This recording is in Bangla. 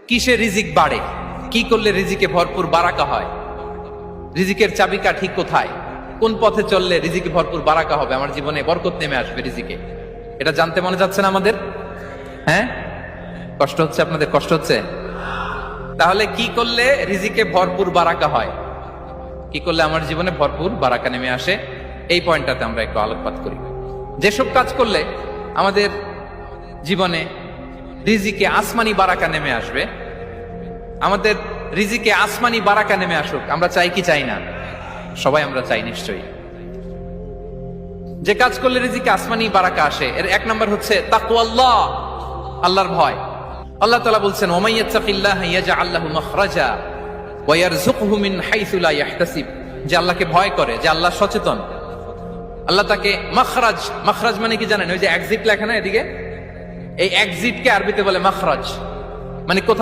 কিসে রিজিক বাড়ে, কি করলে রিজিকে ভরপুর বারাকা হয়, রিজিকের চাবিকা ঠিক কোথায়, কোন পথে চললে রিজিকে ভরপুর বারাকা হবে, আমার জীবনে বরকত নেমে আসবে রিজিকে, এটা জানতে মনে যাচ্ছে না আমাদের? হ্যাঁ, কষ্ট হচ্ছে আপনাদের? কষ্ট হচ্ছে? তাহলে কি করলে রিজিকে ভরপুর বারাকা হয়, কি করলে আমার জীবনে ভরপুর বারাকা নেমে আসে, এই পয়েন্টটাতে আমরা একটু আলোকপাত করি। যেসব কাজ করলে আমাদের জীবনে রিজিকে আসমানি বারাকা নেমে আসবে, আমাদের রিজিকে আসমানি বারাকা নেমে আসুক, আমরা চাই কি চাই না? সবাই আমরা চাই নিশ্চয়ই। যে কাজ করলে রিজিকে আসমানি বারাকা আসে, এর এক নম্বর হচ্ছে তাকওয়াল্লাহ, আল্লাহর ভয়। আল্লাহ তাআলা বলছেন, ওয়া মাইয়াত্তাকিল্লাহা ইয়াজআল লাহু মাখরাজা ওয়া ইয়ারযুকহু মিন হাইসু লা ইয়াহতাসিব। যে আল্লাহকে ভয় করে, যে আল্লাহ সচেতন, আল্লাহ তাকে মাখরাজ, মাখরাজ মানে কি জানেন? ওই যে এক্সিট লেখা না এদিকে, এই এক্সিটকে আরবিতে বলে মাখরাজ, মানে কোথাও